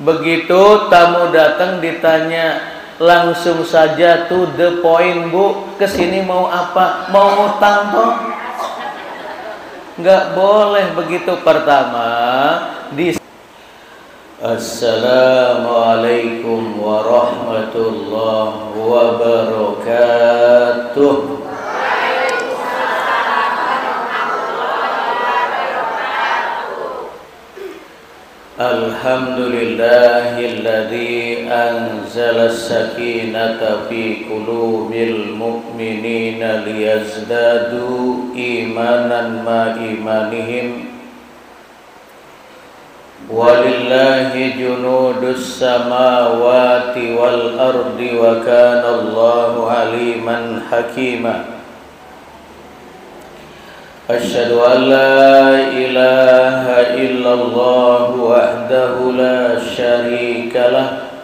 Begitu tamu datang ditanya, langsung saja to the point, Bu. Kesini mau apa? Mau ngutang toh? Nggak boleh begitu. Pertama Assalamualaikum warahmatullahi wabarakatuh. Alhamdulillahilladzi anzala as-sakinata fi qulubil mu'minina liyazdadu imanan ma imanihim. Walillahi junudus samawati wal ardi wa kana Allahu aliman hakima. Asyhadu an la ilaha illallah wahdahu la syarikalah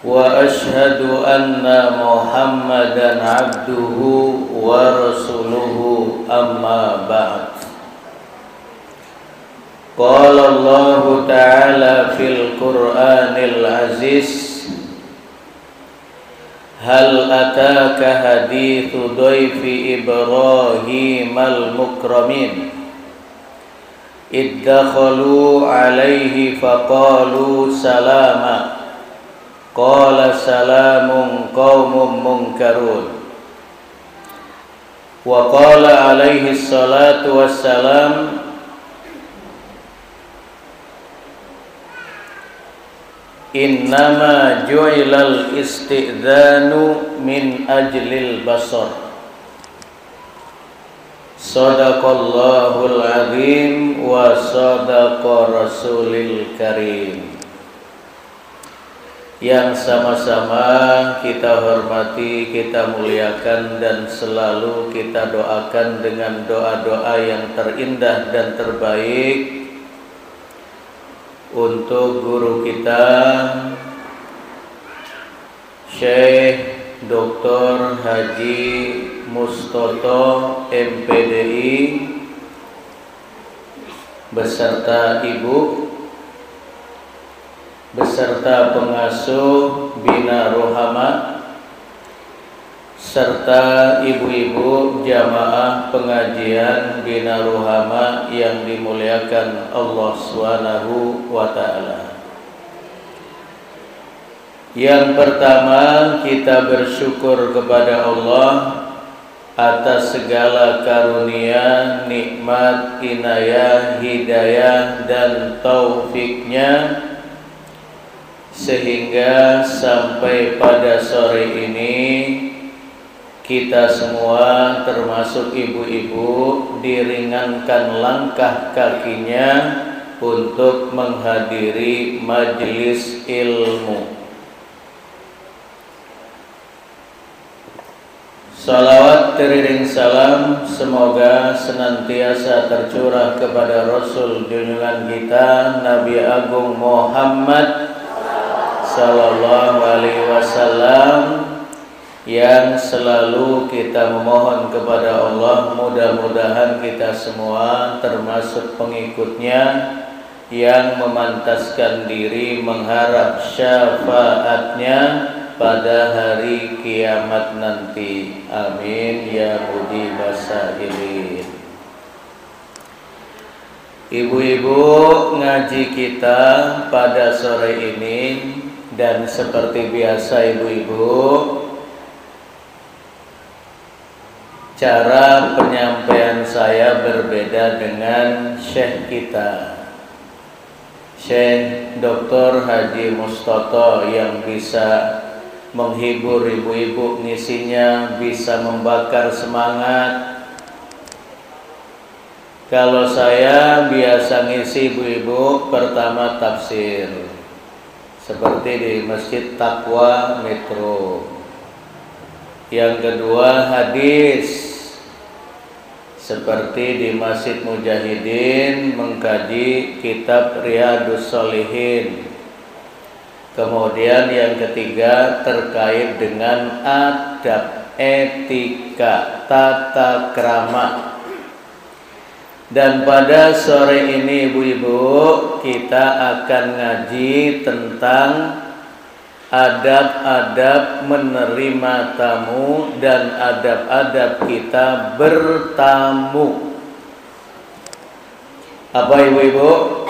wa asyhadu anna Muhammadan abduhu wa rasuluhu amma ba'd. Qala Allah ta'ala fil Qur'anil Aziz, hal ataka hadithu dhaifi Ibrahim al-mukramin iddakhalu alaihi faqalu salama qala salamun qaumun munkarun. Wa qala alaihi salatu wassalam, innama ju'ilal isti'dzanu min ajlil basar. Sadaqallahul azim wa sadaqa rasulil karim. Yang sama-sama kita hormati, kita muliakan, dan selalu kita doakan dengan doa-doa yang terindah dan terbaik untuk guru kita Syekh Dr. Haji Mustoto MPDI beserta ibu, beserta pengasuh Bina Rohama, serta ibu-ibu jamaah pengajian Bina Rohama yang dimuliakan Allah Subhanahu wa ta'ala. Yang pertama, kita bersyukur kepada Allah atas segala karunia, nikmat, inayah, hidayah, dan taufiknya, sehingga sampai pada sore ini kita semua termasuk ibu-ibu diringankan langkah kakinya untuk menghadiri majelis ilmu. Salawat teriring salam semoga senantiasa tercurah kepada Rasul junjungan kita Nabi Agung Muhammad sallallahu alaihi wasallam, yang selalu kita memohon kepada Allah mudah-mudahan kita semua termasuk pengikutnya yang memantaskan diri mengharap syafaatnya pada hari kiamat nanti. Amin ya mujibas sa'ilin. Ibu-ibu, ngaji kita pada sore ini, dan seperti biasa ibu-ibu, cara penyampaian saya berbeda dengan syekh kita, Syekh Dr. Haji Mustoto, yang bisa menghibur ibu-ibu, ngisinya bisa membakar semangat. Kalau saya biasa ngisi ibu-ibu, pertama tafsir seperti di Masjid Taqwa Metro. Yang kedua hadis seperti di Masjid Mujahidin mengkaji kitab Riyadhus Shalihin. Kemudian yang ketiga terkait dengan adab, etika, tata krama. Dan pada sore ini ibu-ibu kita akan ngaji tentang adab-adab menerima tamu dan adab-adab kita bertamu. Apa ibu-ibu?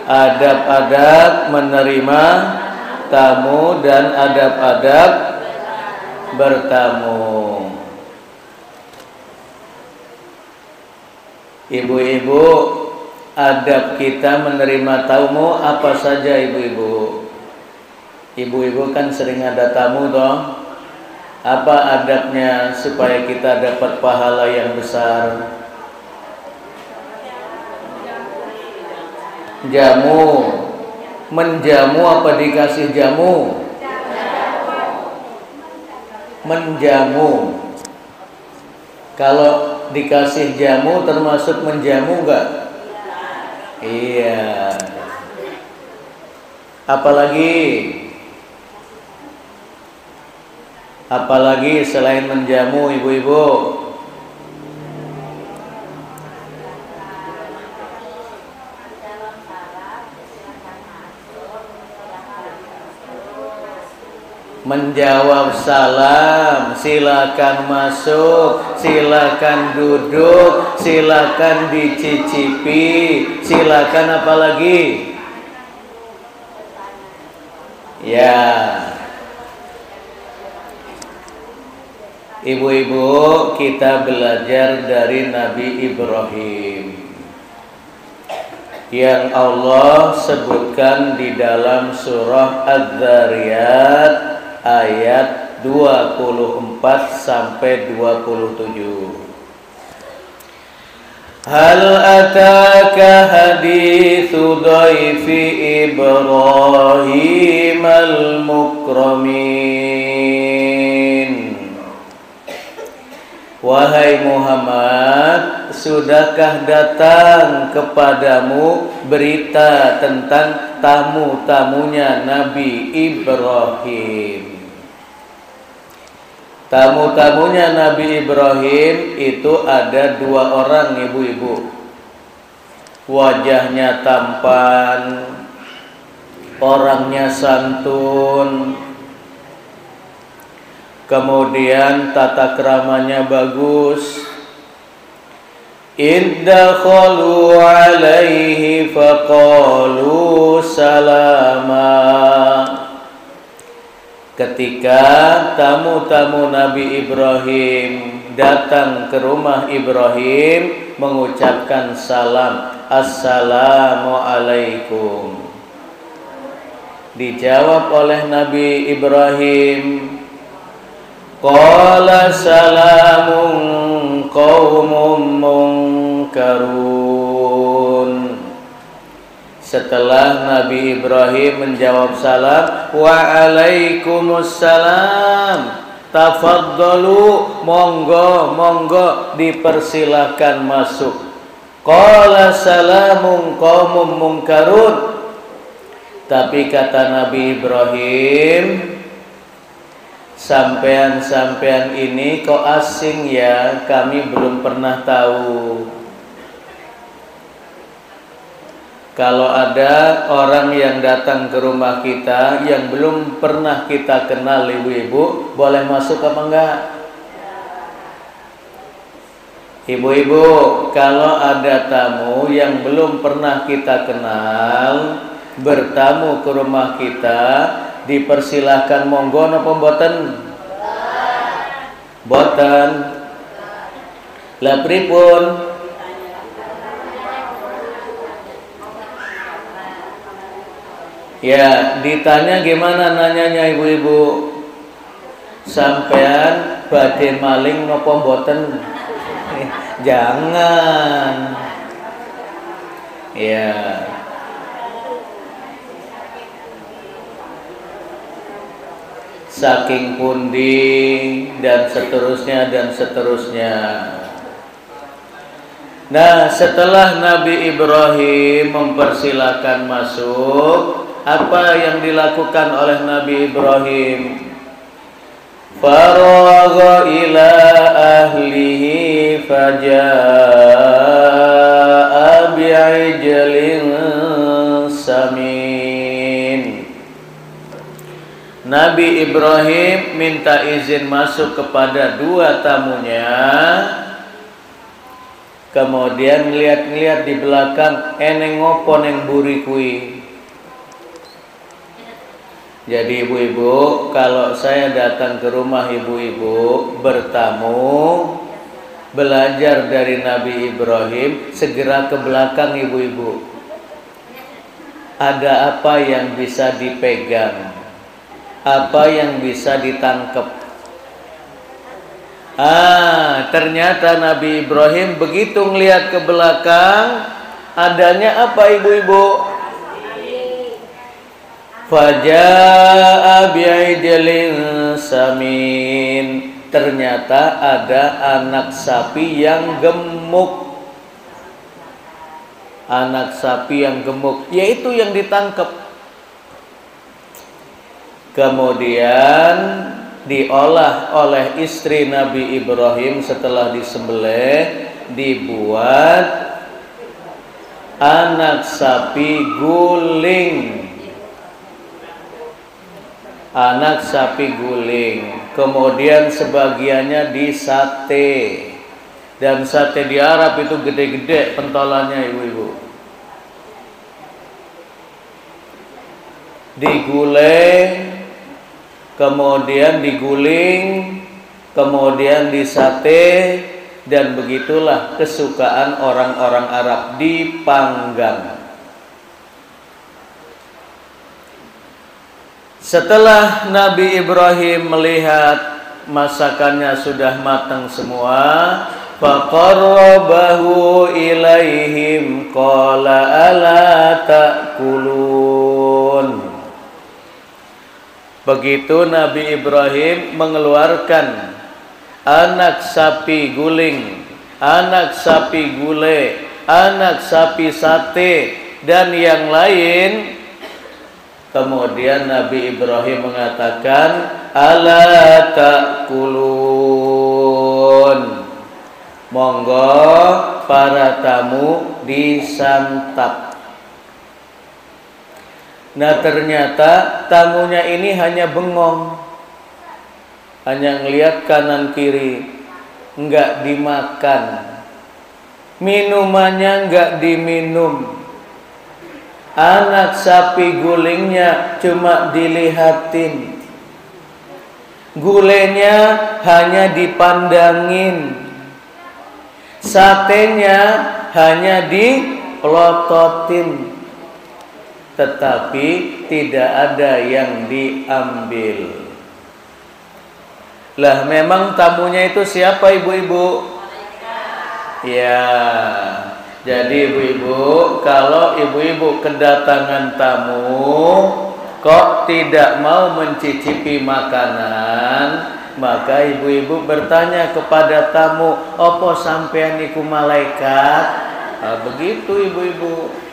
Adab-adab menerima tamu dan adab-adab bertamu. Ibu-ibu, adab kita menerima tamu apa saja ibu-ibu? Ibu-ibu kan sering ada tamu toh. Apa adabnya supaya kita dapat pahala yang besar? Jamu. Menjamu apa dikasih jamu? Menjamu. Kalau dikasih jamu termasuk menjamu enggak? Iya. Apalagi selain menjamu ibu-ibu? Menjawab salam, silakan masuk, silakan duduk, silakan dicicipi, silakan apa lagi? Ya. Ibu-ibu, kita belajar dari Nabi Ibrahim yang Allah sebutkan di dalam surah Az-Zariyat ayat 24 sampai 27. Hal ataka hadithu dhaifi Ibrahim al-mukramin. Wahai Muhammad, sudahkah datang kepadamu berita tentang tamu-tamunya Nabi Ibrahim? Tamu-tamunya Nabi Ibrahim itu ada 2 orang ibu-ibu. Wajahnya tampan, orangnya santun, kemudian tata keramanya bagus. Iddakhalu alaihi faqalu salama. Ketika tamu-tamu Nabi Ibrahim datang ke rumah Ibrahim, mengucapkan salam, Assalamualaikum. Dijawab oleh Nabi Ibrahim, Qala salamun qaumun munkarun. Setelah Nabi Ibrahim menjawab salam, Waalaikumsalam, tafadhalu, monggo, monggo, dipersilahkan masuk. Qala salamun qaumun munkarun. Tapi kata Nabi Ibrahim, sampean-sampean ini kok asing ya, kami belum pernah tahu. Kalau ada orang yang datang ke rumah kita yang belum pernah kita kenal ibu-ibu, boleh masuk apa enggak? Ibu-ibu, kalau ada tamu yang belum pernah kita kenal bertamu ke rumah kita, dipersilahkan monggo napa mboten? Mboten. Lah pripun? Ya, ditanya gimana nanyanya ibu-ibu? Sampean badhe maling napa mboten? Jangan. Ya. Saking pundi dan seterusnya dan seterusnya. Nah, setelah Nabi Ibrahim mempersilahkan masuk, apa yang dilakukan oleh Nabi Ibrahim? faragha ila ahlihi faja'a bi'ijlin samin. Nabi Ibrahim minta izin masuk kepada dua tamunya, kemudian ngeliat-ngeliat di belakang, eneng ngopo neng buri kui. Jadi ibu-ibu, kalau saya datang ke rumah ibu-ibu bertamu, belajar dari Nabi Ibrahim, segera ke belakang ibu-ibu. Ada apa yang bisa dipegang? Apa yang bisa ditangkap? Ternyata Nabi Ibrahim begitu ngelihat ke belakang, adanya apa ibu-ibu? Faja'a bi'ijlin samin. Ternyata ada anak sapi yang gemuk. Anak sapi yang gemuk, yaitu yang ditangkap. Kemudian diolah oleh istri Nabi Ibrahim setelah disembelih, dibuat anak sapi guling. Anak sapi guling. Kemudian sebagiannya disate. Dan sate di Arab itu gede-gede pentolannya ibu-ibu. Diguleng, kemudian diguling, kemudian disate, dan begitulah kesukaan orang-orang Arab, dipanggang. Setelah Nabi Ibrahim melihat masakannya sudah matang semua, faqarrabahu ilaihim qala ala ta'kulun. Begitu Nabi Ibrahim mengeluarkan anak sapi guling, anak sapi gulai, anak sapi sate, dan yang lain, kemudian Nabi Ibrahim mengatakan, ala ta'kulun, monggo para tamu disantap. Nah ternyata tamunya ini hanya bengong, hanya ngelihat kanan kiri, enggak dimakan, minumannya enggak diminum, anak sapi gulingnya cuma dilihatin, gulenya hanya dipandangin, satenya hanya dipelototin, tetapi tidak ada yang diambil. Lah memang tamunya itu siapa ibu-ibu? Ya, jadi ibu-ibu, kalau ibu-ibu kedatangan tamu kok tidak mau mencicipi makanan, maka ibu-ibu bertanya kepada tamu, opo sampean iku malaikat? Nah, begitu ibu-ibu.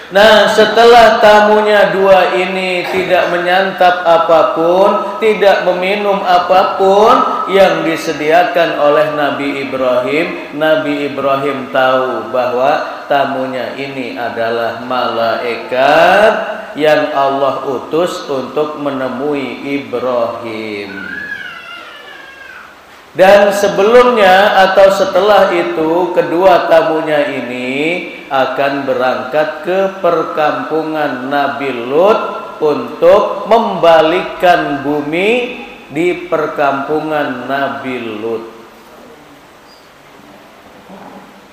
Nah setelah tamunya dua ini tidak menyantap apapun, tidak meminum apapun yang disediakan oleh Nabi Ibrahim, Nabi Ibrahim tahu bahwa tamunya ini adalah malaikat yang Allah utus untuk menemui Ibrahim. Dan sebelumnya atau setelah itu, kedua tamunya ini akan berangkat ke perkampungan Nabi Lut untuk membalikkan bumi di perkampungan Nabi Lut.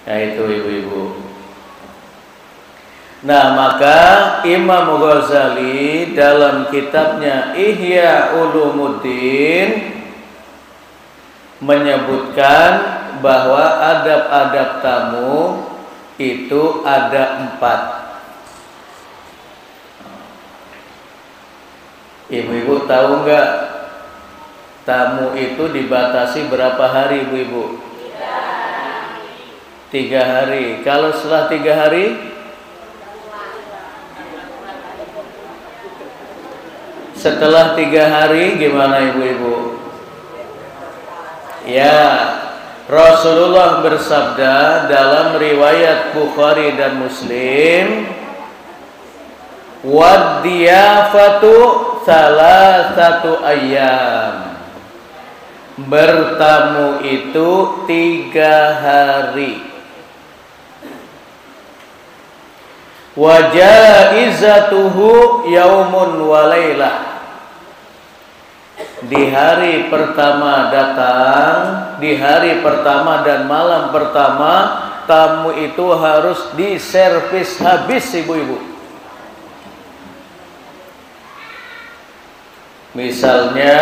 Nah itu ibu-ibu. Nah maka Imam Ghazali dalam kitabnya Ihya Ulumuddin menyebutkan bahwa adab-adab tamu itu ada 4. Ibu-ibu tahu nggak tamu itu dibatasi berapa hari ibu-ibu? 3 hari. Kalau setelah 3 hari Setelah 3 hari gimana ibu-ibu? Ya, Rasulullah bersabda dalam riwayat Bukhari dan Muslim, "Wadiyafatu salasatu ayyam." Bertamu itu 3 hari. Wajaizatuhu yaumun walailah. Di hari pertama datang, di hari pertama dan malam pertama, tamu itu harus diservis habis ibu-ibu. Misalnya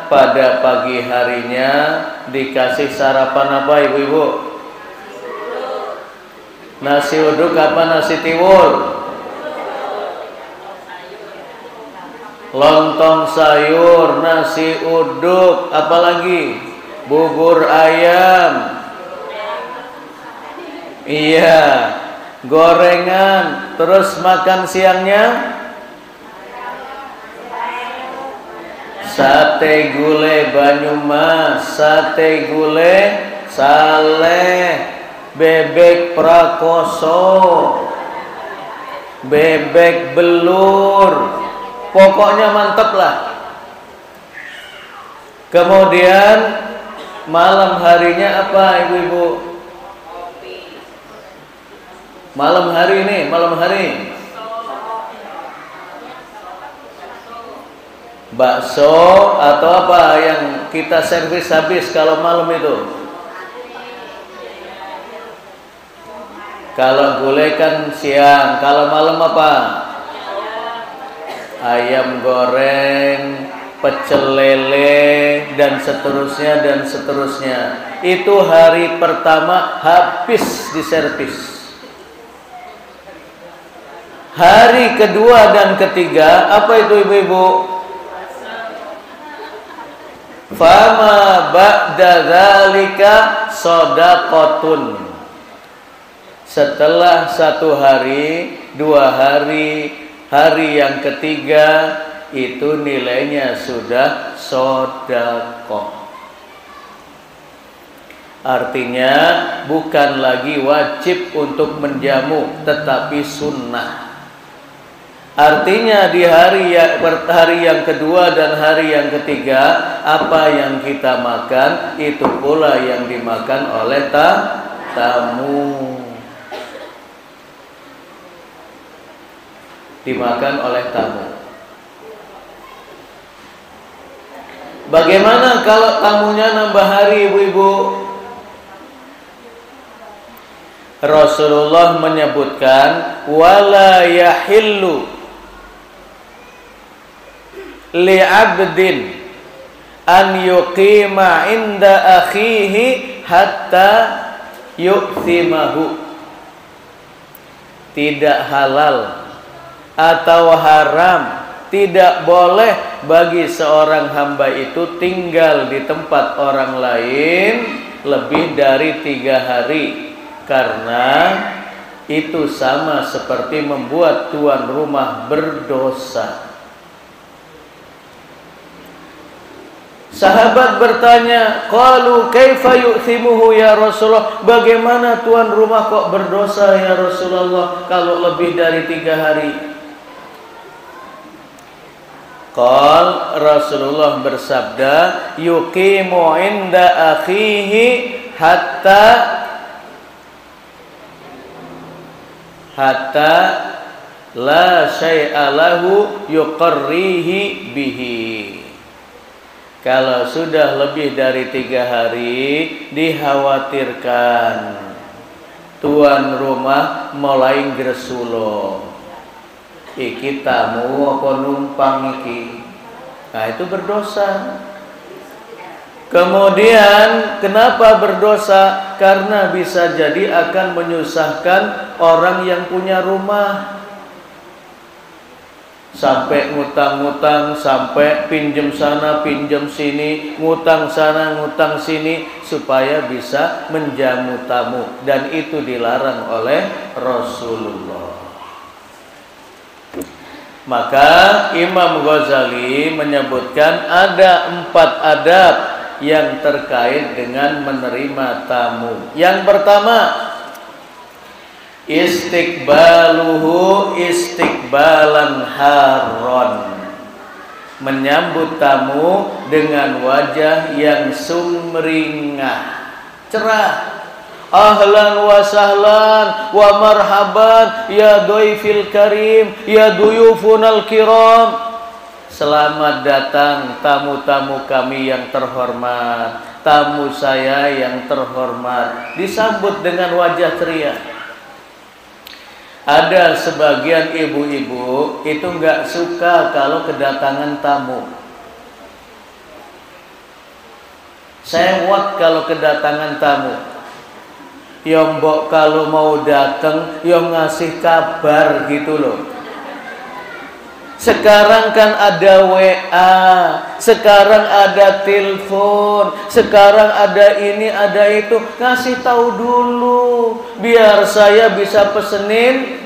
pada pagi harinya dikasih sarapan apa ibu-ibu? Nasi uduk apa nasi tiwul? Lontong sayur, nasi uduk, apalagi? Bubur ayam. Iya, gorengan. Terus makan siangnya? Sate gulai Banyumas, sate gulai Saleh, bebek prakoso, bebek belur, pokoknya mantep lah. Kemudian malam harinya apa ibu-ibu? Malam hari ini, malam hari bakso atau apa yang kita servis habis kalau malam itu? Kalau gulai kan siang, kalau malam apa? Ayam goreng, pecel lele, dan seterusnya dan seterusnya. Itu hari pertama habis diservis. Hari kedua dan ketiga apa itu ibu-ibu? Fama ba'da dzalika shadaqatun. Setelah 1 hari, 2 hari, hari yang ketiga itu nilainya sudah sedekah. Artinya bukan lagi wajib untuk menjamu, tetapi sunnah. Artinya di hari yang kedua dan hari yang ketiga, apa yang kita makan itu pula yang dimakan oleh tamu. Dimakan oleh tamu. Bagaimana kalau tamunya nambah hari ibu-ibu? Rasulullah menyebutkan wala yahillu li'abdin an yuqima inda akhihi hatta yu'thimahu. Tidak halal atau haram, tidak boleh bagi seorang hamba itu tinggal di tempat orang lain lebih dari 3 hari, karena itu sama seperti membuat tuan rumah berdosa. Sahabat bertanya, qalu kaifa yu'thimuhu ya Rasulullah? Bagaimana tuan rumah kok berdosa ya Rasulullah kalau lebih dari 3 hari? Qal, Rasulullah bersabda, yuqimu inda akhihi hatta la syai'a lahu yuqarrihi bihi. Kalau sudah lebih dari 3 hari, dikhawatirkan tuan rumah mulai gresulo. Iki tamu apa numpang iki? Nah itu berdosa. Kemudian kenapa berdosa? Karena bisa jadi akan menyusahkan orang yang punya rumah. Sampai ngutang-ngutang, sampai pinjam sana, pinjam sini, ngutang sana, ngutang sini, supaya bisa menjamu tamu. Dan itu dilarang oleh Rasulullah. Maka Imam Ghazali menyebutkan ada 4 adab yang terkait dengan menerima tamu. Yang pertama, istiqbaluhu istiqbalan haron, menyambut tamu dengan wajah yang sumringah, cerah. Ahlan wa sahlan wa marhaban ya dhaifil karim ya duyufunal kiram. Selamat datang tamu-tamu kami yang terhormat, tamu saya yang terhormat. Disambut dengan wajah ceria. Ada sebagian ibu-ibu itu nggak suka kalau kedatangan tamu. Sewot kalau kedatangan tamu. Yang mbok kalau mau datang, yang ngasih kabar gitu loh. Sekarang kan ada WA, sekarang ada telepon, sekarang ada ini, ada itu. Kasih tahu dulu, biar saya bisa pesenin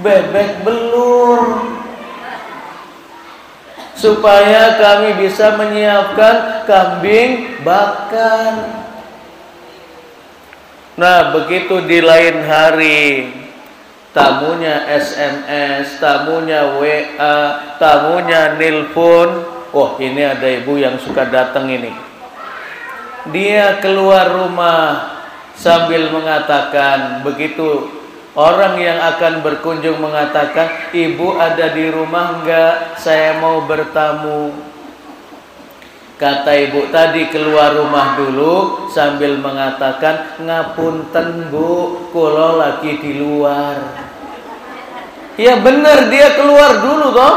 bebek belur, supaya kami bisa menyiapkan kambing bakar. Nah, begitu di lain hari, tamunya SMS, tamunya WA, tamunya nelpon. Oh, ini ada ibu yang suka datang ini. Dia keluar rumah sambil mengatakan, begitu orang yang akan berkunjung mengatakan, ibu ada di rumah enggak? Saya mau bertamu. Kata ibu tadi keluar rumah dulu sambil mengatakan, ngapunten bu, kula lagi di luar. Ya benar, dia keluar dulu toh.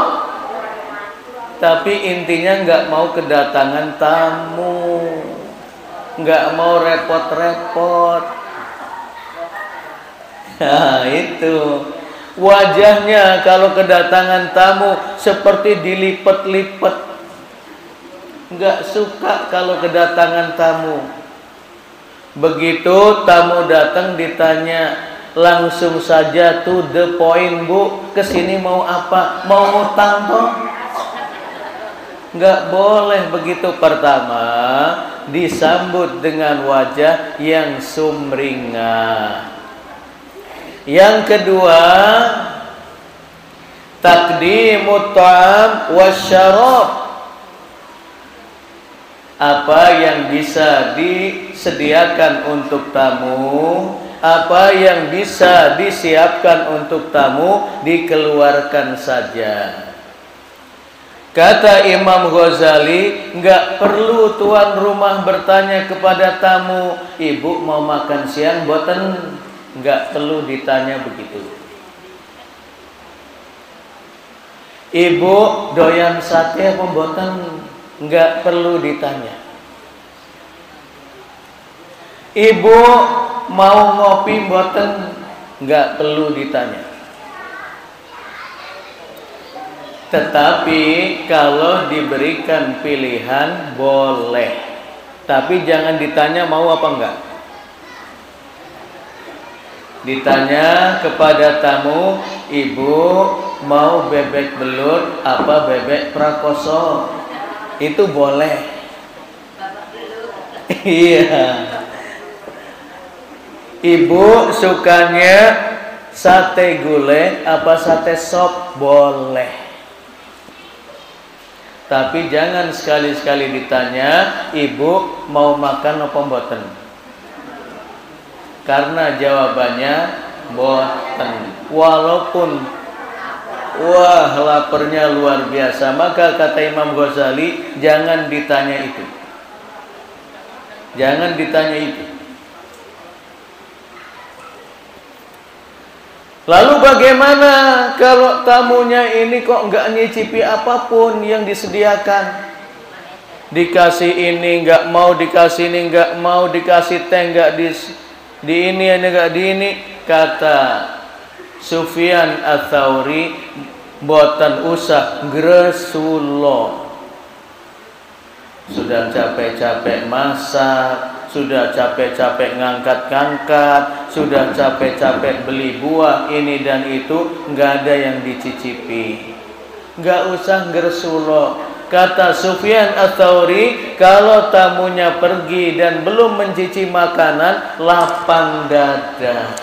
Tapi intinya nggak mau kedatangan tamu, nggak mau repot-repot. Nah itu wajahnya kalau kedatangan tamu seperti dilipet-lipet. Nggak suka kalau kedatangan tamu. Begitu tamu datang ditanya, langsung saja to the point, bu. Kesini mau apa? Mau ngutang toh? Nggak boleh begitu. Pertama, disambut dengan wajah yang sumringah. Yang kedua, taqdimut ta'am wasyarab. Apa yang bisa disediakan untuk tamu, apa yang bisa disiapkan untuk tamu, dikeluarkan saja. Kata Imam Ghazali, nggak perlu tuan rumah bertanya kepada tamu, ibu mau makan siang boten? Nggak perlu ditanya begitu. Ibu doyan sate apa boten? Nggak perlu ditanya. Ibu mau ngopi boten? Nggak perlu ditanya. Tetapi kalau diberikan pilihan boleh. Tapi jangan ditanya mau apa enggak. Ditanya kepada tamu, ibu mau bebek belur apa bebek prakoso? Itu boleh. Iya. Ibu sukanya sate gulai apa sate sop? Boleh. Tapi jangan sekali-sekali ditanya, ibu mau makan apa mboten? Karena jawabannya mboten. Walaupun wah, laparnya luar biasa. Maka kata Imam Ghazali, jangan ditanya itu. Jangan ditanya itu. Lalu bagaimana kalau tamunya ini kok nggak nyicipi apapun yang disediakan? Dikasih ini nggak mau, dikasih ini nggak mau, dikasih teh nggak di ini nggak di ini. Kata Sufyan Ats-Tsauri, boten usah gresulo. Sudah capek-capek masak, sudah capek-capek ngangkat-ngangkat, sudah capek-capek beli buah ini dan itu, nggak ada yang dicicipi. Nggak usah gersulo. Kata Sufyan Ats-Tsauri, kalau tamunya pergi dan belum mencicipi makanan, lapang dada.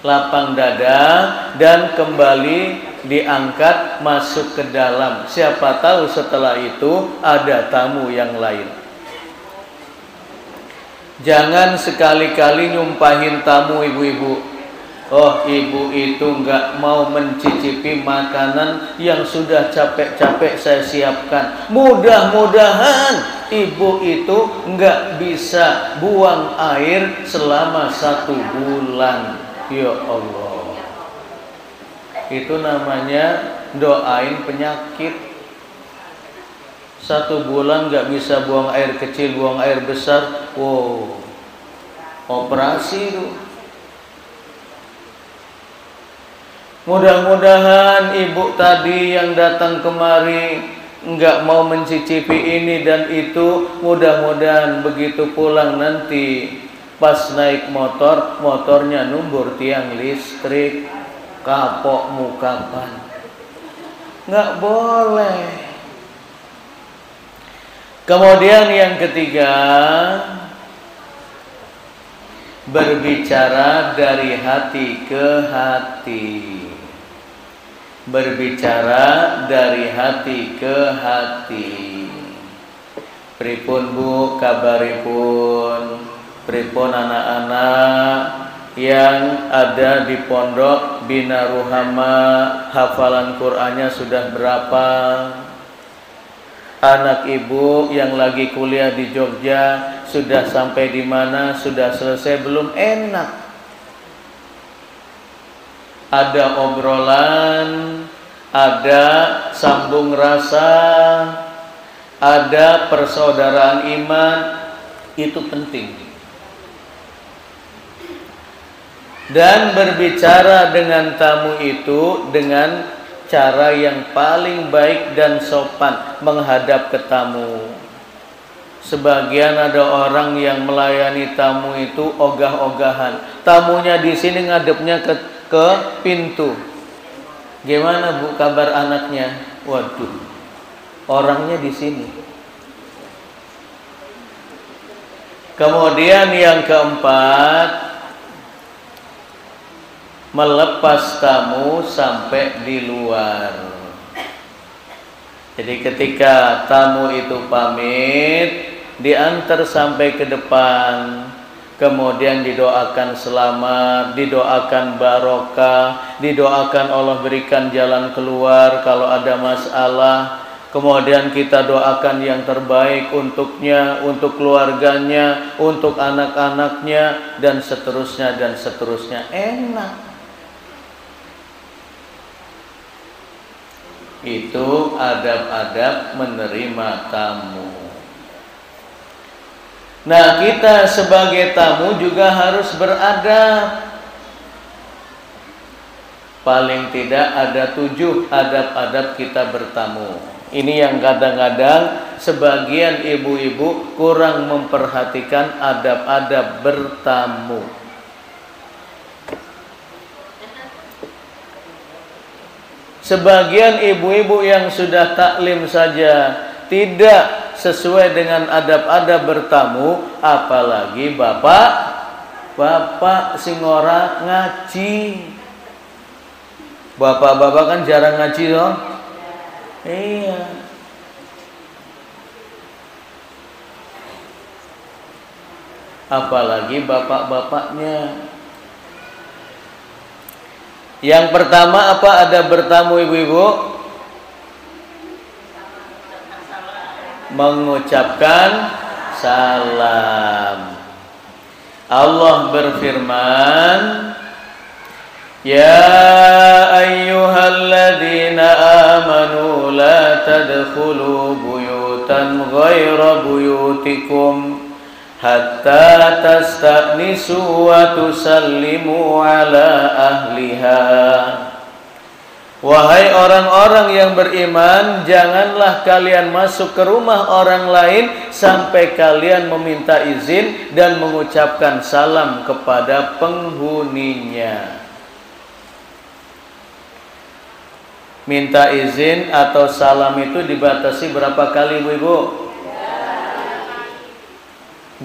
Lapang dada dan kembali diangkat masuk ke dalam. Siapa tahu setelah itu ada tamu yang lain. Jangan sekali-kali nyumpahin tamu ibu-ibu. Oh, ibu itu nggak mau mencicipi makanan yang sudah capek-capek saya siapkan. Mudah-mudahan ibu itu nggak bisa buang air selama 1 bulan. Ya Allah. Itu namanya doain penyakit. 1 bulan nggak bisa buang air kecil, buang air besar. Wow, operasi itu. Mudah-mudahan ibu tadi yang datang kemari nggak mau mencicipi ini dan itu. Mudah-mudahan begitu pulang nanti pas naik motor, motornya numbur tiang listrik, kapok mukapan. Nggak boleh. Kemudian yang ketiga, berbicara dari hati ke hati. Berbicara dari hati ke hati. Pripun Bu kabaripun? Pripun anak-anak yang ada di pondok Bina Ruhama, hafalan Qur'annya sudah berapa? Anak ibu yang lagi kuliah di Jogja sudah sampai di mana? Sudah selesai belum? Enak. Ada obrolan, ada sambung rasa, ada persaudaraan iman. Itu penting. Dan berbicara dengan tamu itu dengan cara yang paling baik dan sopan menghadap ke tamu. Sebagian ada orang yang melayani tamu itu ogah-ogahan. Tamunya di sini ngadepnya ke pintu. Gimana Bu kabar anaknya? Waduh, orangnya di sini. Kemudian yang keempat, melepas tamu sampai di luar. Jadi ketika tamu itu pamit, diantar sampai ke depan, kemudian didoakan selamat, didoakan barokah, didoakan Allah berikan jalan keluar kalau ada masalah. Kemudian kita doakan yang terbaik untuknya, untuk keluarganya, untuk anak-anaknya, dan seterusnya dan seterusnya. Enak. Itu adab-adab menerima tamu. Nah, kita sebagai tamu juga harus beradab. Paling tidak ada 7 adab-adab kita bertamu. Ini yang kadang-kadang sebagian ibu-ibu kurang memperhatikan adab-adab bertamu. Sebagian ibu-ibu yang sudah taklim saja tidak sesuai dengan adab-adab bertamu, apalagi bapak sing ora ngaji. Bapak-bapak kan jarang ngaji loh. Iya. Apalagi bapak-bapaknya. Yang pertama apa ada bertamu ibu-ibu? Mengucapkan salam. Allah berfirman, Ya ayyuhalladzina amanu la tadkhulu buyutan ghaira buyutikum hatta tasta'nisu wa tusallimu ala ahliha Wahai orang-orang yang beriman, janganlah kalian masuk ke rumah orang lain sampai kalian meminta izin dan mengucapkan salam kepada penghuninya. Minta izin atau salam itu dibatasi berapa kali, ibu-ibu?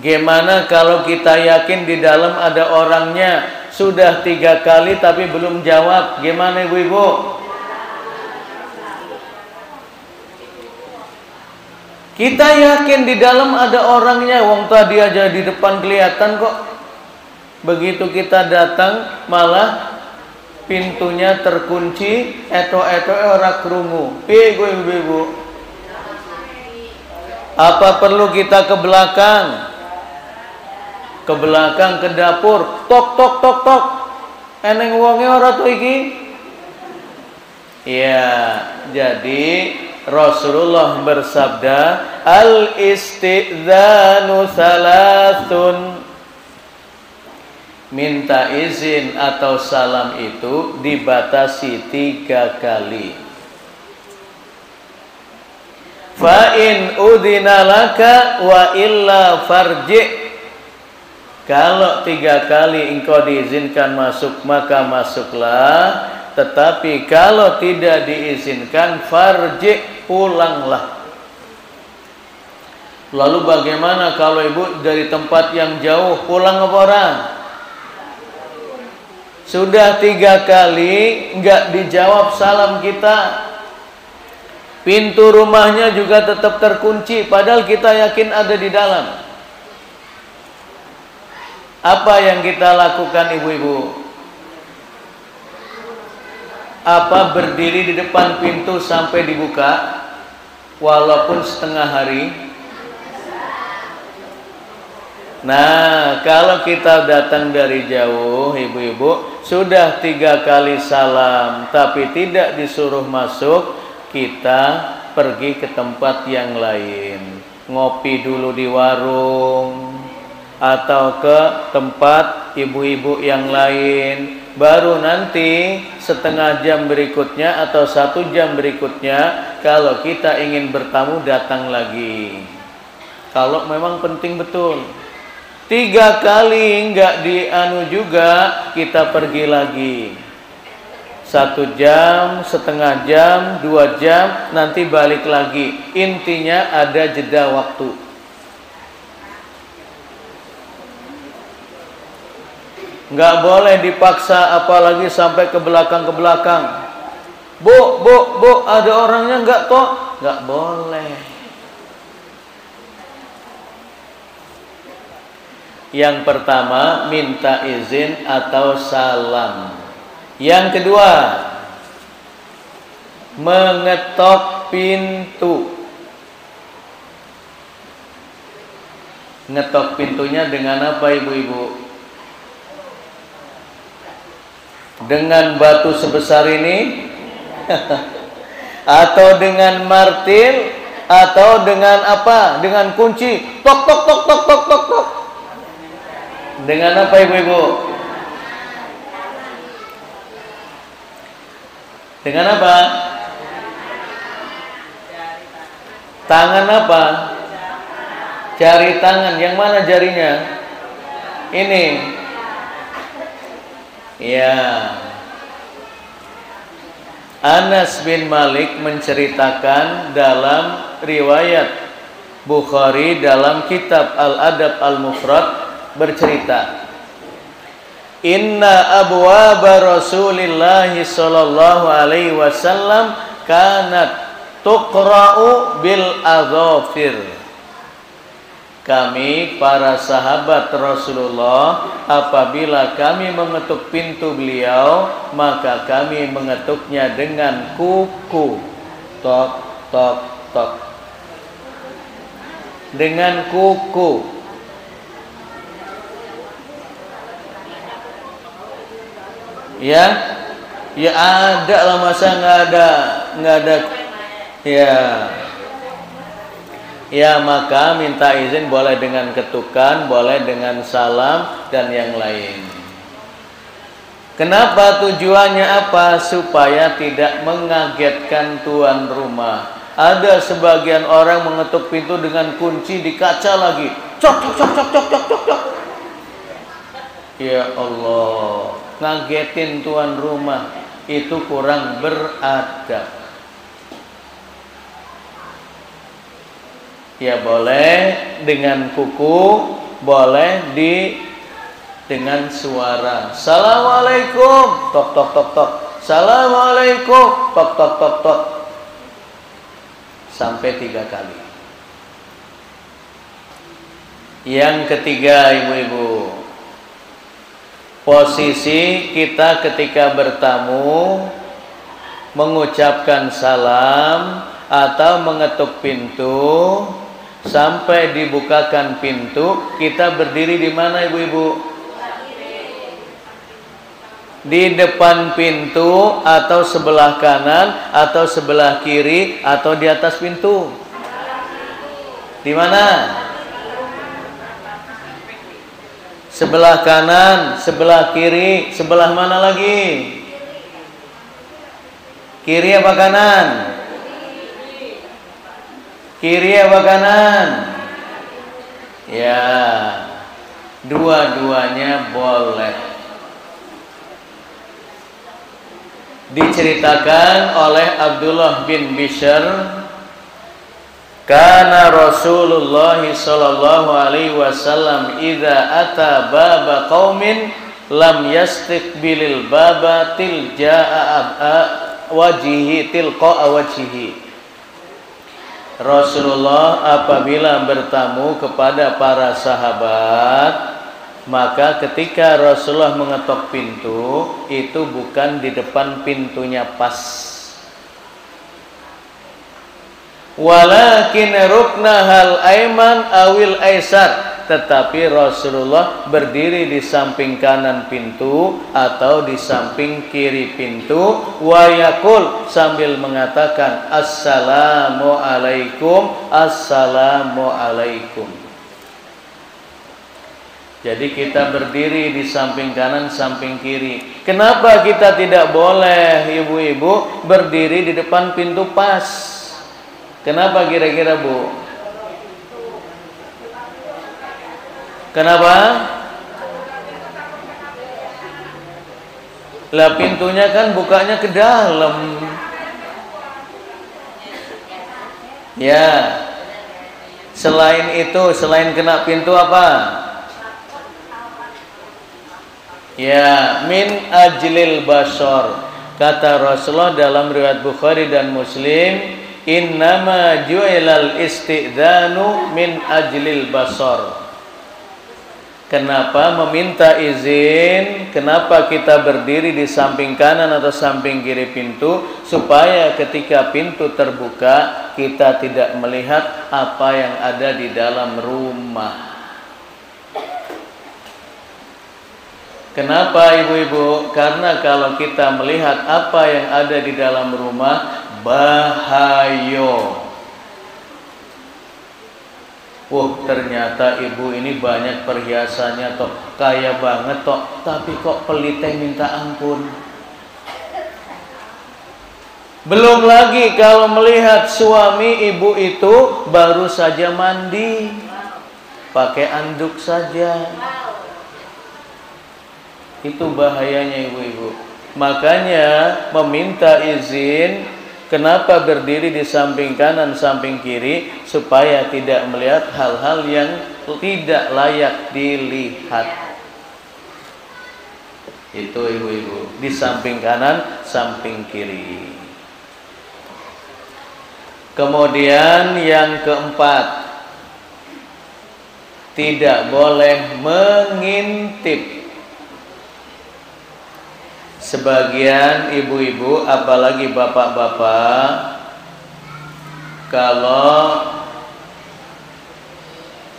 Gimana kalau kita yakin di dalam ada orangnya? Sudah 3 kali tapi belum jawab. Gimana, ibu-ibu? Kita yakin di dalam ada orangnya, wong tadi aja di depan kelihatan kok. Begitu kita datang malah pintunya terkunci, eto-eto ora krungu. Piye gue ibu-ibu? Apa perlu kita ke belakang? Ke belakang, ke dapur, tok tok tok tok. Eneng wonge ora to iki? Ya, jadi Rasulullah bersabda, al-istidzanu salasun. Minta izin atau salam itu dibatasi 3 kali. Fa in udhina laka wa illa farji'. Kalau 3 kali engkau diizinkan masuk, maka masuklah. Tetapi kalau tidak diizinkan, farji', pulanglah. Lalu bagaimana kalau ibu dari tempat yang jauh, pulang apa orang? Sudah 3 kali enggak dijawab salam kita, pintu rumahnya juga tetap terkunci, padahal kita yakin ada di dalam. Apa yang kita lakukan, ibu-ibu? Apa berdiri di depan pintu sampai dibuka walaupun setengah hari? Nah, kalau kita datang dari jauh, ibu-ibu, sudah 3 kali salam tapi tidak disuruh masuk, kita pergi ke tempat yang lain, ngopi dulu di warung atau ke tempat ibu-ibu yang lain. Baru nanti setengah jam berikutnya atau 1 jam berikutnya, kalau kita ingin bertamu, datang lagi. Kalau memang penting betul. 3 kali enggak dianu juga, kita pergi lagi. 1 jam, setengah jam, 2 jam, nanti balik lagi. Intinya ada jeda waktu. Nggak boleh dipaksa, apalagi sampai ke belakang. Bu, ada orangnya nggak toh? Nggak boleh. Yang pertama, minta izin atau salam. Yang kedua, mengetok pintu. Ngetok pintunya dengan apa, ibu-ibu? Dengan batu sebesar ini atau dengan martil atau dengan apa? Dengan kunci. Tok tok tok tok tok tok tok. Dengan apa, ibu-ibu? Dengan apa? Tangan apa? Jari tangan. Yang mana jarinya? Ini. Ya. Anas bin Malik menceritakan dalam riwayat Bukhari dalam kitab Al-Adab Al-Mufrad, bercerita, inna abwaba Rasulillah sallallahu alaihi wasallam kanat tuqra'u bil adhafir. Kami para sahabat Rasulullah, apabila kami mengetuk pintu beliau, maka kami mengetuknya dengan kuku. Tok tok tok. Dengan kuku. Ya, ya ada lah, masa nggak ada. Ya, maka minta izin boleh dengan ketukan, boleh dengan salam dan yang lain. Kenapa? Tujuannya apa? Supaya tidak mengagetkan tuan rumah. Ada sebagian orang mengetuk pintu dengan kunci di kaca lagi. Cok cok cok cok cok cok cok cok. Ya Allah, ngagetin tuan rumah, itu kurang beradab. Ya boleh dengan kuku, boleh dengan suara. Assalamualaikum, tok tok tok tok. Assalamualaikum, tok tok tok tok. Sampai 3 kali. Yang ketiga, ibu-ibu, posisi kita ketika bertamu mengucapkan salam atau mengetuk pintu sampai dibukakan pintu, kita berdiri di mana, ibu-ibu? Di depan pintu atau sebelah kanan atau sebelah kiri atau di atas pintu? Di mana? Sebelah kanan, sebelah kiri, sebelah mana lagi? Kiri apa kanan? Kiri apa kanan? Ya, dua-duanya boleh. Diceritakan oleh Abdullah bin Bishr, kana Rasulullah sallallahu alaihi wasallam idza ata baba qaumin lam yastiqbilil baba tilja'a wajhihi tilqa wajhihi. Rasulullah apabila bertamu kepada para sahabat, maka ketika Rasulullah mengetok pintu, itu bukan di depan pintunya pas, walakin ruknahal aiman awil aisar, tetapi Rasulullah berdiri di samping kanan pintu atau di samping kiri pintu, wa yaqul, sambil mengatakan assalamu alaikum, assalamu alaikum. Jadi kita berdiri di samping kanan, samping kiri. Kenapa kita tidak boleh, ibu-ibu, berdiri di depan pintu pas? Kenapa kira-kira, Bu? Kenapa? Lah pintunya kan bukanya ke dalam. Ya. Selain itu, selain kena pintu apa? Ya, min ajlil basor. Kata Rasulullah dalam riwayat Bukhari dan Muslim, innama ju'ilal isti'dzanu min ajlil basor. Kenapa meminta izin? Kenapa kita berdiri di samping kanan atau samping kiri pintu? Supaya ketika pintu terbuka, kita tidak melihat apa yang ada di dalam rumah. Kenapa, ibu-ibu? Karena kalau kita melihat apa yang ada di dalam rumah, bahaya. Ternyata ibu ini banyak perhiasannya toh, kaya banget toh, tapi kok pelitnya minta ampun. Belum lagi kalau melihat suami ibu itu baru saja mandi, pakai anduk saja. Itu bahayanya, ibu-ibu. Makanya meminta izin. Kenapa berdiri di samping kanan, samping kiri? Supaya tidak melihat hal-hal yang tidak layak dilihat. Itu, ibu-ibu. Di samping kanan, samping kiri. Kemudian yang keempat, tidak boleh mengintip. Sebagian ibu-ibu, apalagi bapak-bapak, kalau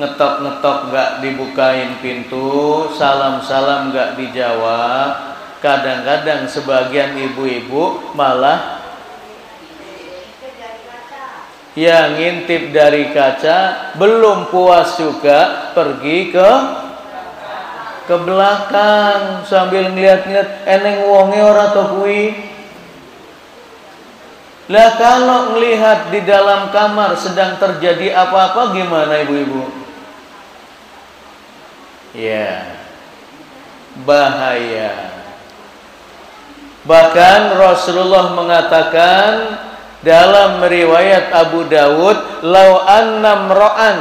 ngetok-ngetok gak dibukain pintu, salam-salam gak dijawab, kadang-kadang sebagian ibu-ibu malah yang ngintip dari kaca, belum puas juga pergi ke ke belakang sambil ngeliat-ngeliat eneng wonge ora to kuwi. Lah kalau melihat di dalam kamar sedang terjadi apa-apa gimana ibu-ibu? Ya, bahaya. Bahkan Rasulullah mengatakan dalam riwayat Abu Dawud, "Lau annam ra'an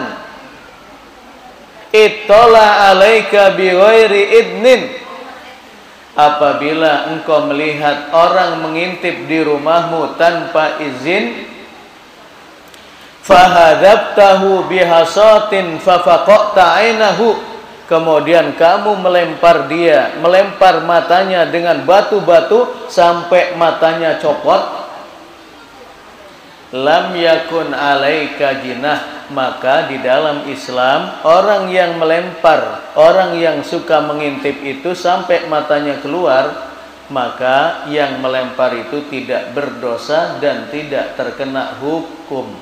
ittala 'alaika bi ghairi idnin." Apabila engkau melihat orang mengintip di rumahmu tanpa izin, fahadabtahu bihasatin fafaqta 'ainahu, kemudian kamu melempar matanya dengan batu-batu sampai matanya copot, lam yakun alaika jinah, maka di dalam Islam orang yang melempar, orang yang suka mengintip itu sampai matanya keluar, maka yang melempar itu tidak berdosa dan tidak terkena hukum.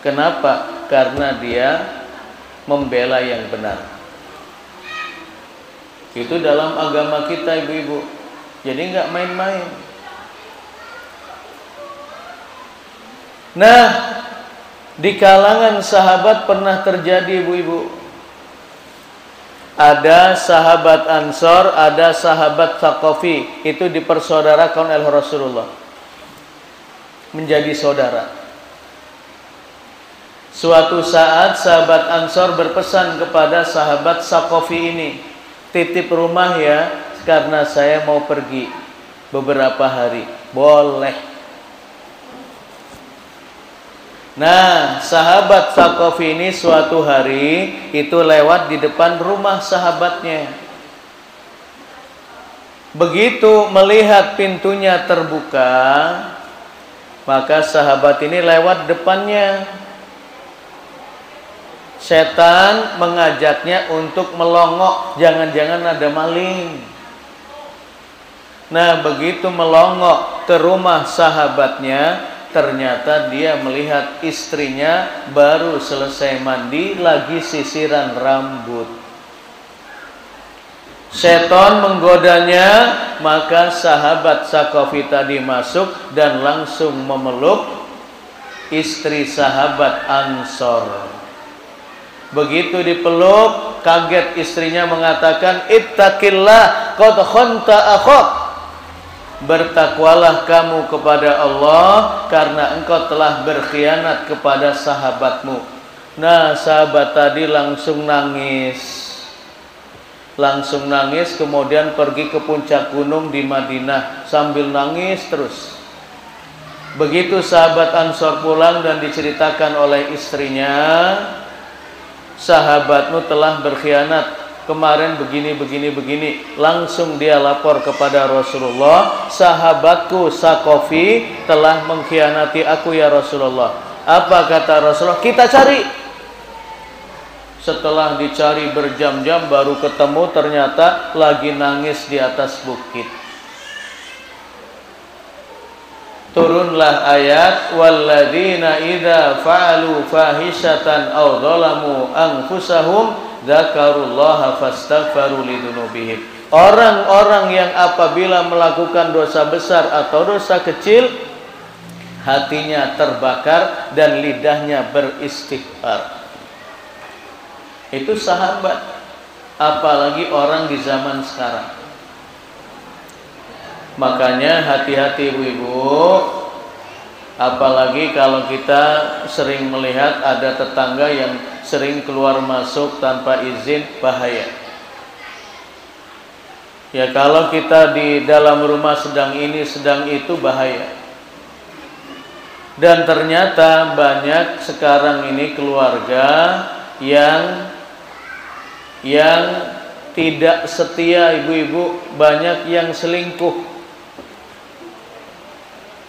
Kenapa? Karena dia membela yang benar. Itu dalam agama kita ibu-ibu. Jadi nggak main-main. Nah, di kalangan sahabat pernah terjadi ibu-ibu. Ada sahabat Ansor, ada sahabat Thaqafi. Itu dipersaudarakan oleh Rasulullah. Menjadi saudara. Suatu saat sahabat Ansor berpesan kepada sahabat Thaqafi ini, "Titip rumah ya, karena saya mau pergi beberapa hari." Boleh. Nah, sahabat Thaqafi ini suatu hari itu lewat di depan rumah sahabatnya. Begitu melihat pintunya terbuka, maka sahabat ini lewat depannya. Setan mengajaknya untuk melongok, jangan-jangan ada maling. Nah, begitu melongok ke rumah sahabatnya, ternyata dia melihat istrinya baru selesai mandi, lagi sisiran rambut. Setan menggodanya, maka sahabat Thaqafi tadi masuk dan langsung memeluk istri sahabat Ansor. Begitu dipeluk, kaget istrinya mengatakan, "Ittaqillah qad khanta akhak." Bertakwalah kamu kepada Allah karena engkau telah berkhianat kepada sahabatmu. Nah, sahabat tadi langsung nangis. Kemudian pergi ke puncak gunung di Madinah sambil nangis terus. Begitu sahabat Ansor pulang dan diceritakan oleh istrinya, "Sahabatmu telah berkhianat. Kemarin begini. Langsung dia lapor kepada Rasulullah, "Sahabatku Thaqafi telah mengkhianati aku ya Rasulullah." Apa kata Rasulullah? "Kita cari." Setelah dicari berjam-jam baru ketemu, ternyata lagi nangis di atas bukit. Turunlah ayat, "Walladzina idza fa'alu fahishatan aw dzalamu anfusahum dzakarullaha fastaghfaru lidzunubihim." Orang-orang yang apabila melakukan dosa besar atau dosa kecil, hatinya terbakar dan lidahnya beristighfar. Itu sahabat, apalagi orang di zaman sekarang. Makanya hati-hati ibu-ibu, apalagi kalau kita sering melihat ada tetangga yang sering keluar masuk tanpa izin, bahaya. Ya, kalau kita di dalam rumah sedang ini sedang itu, bahaya. Dan ternyata banyak sekarang ini keluarga yang tidak setia ibu-ibu, banyak yang selingkuh.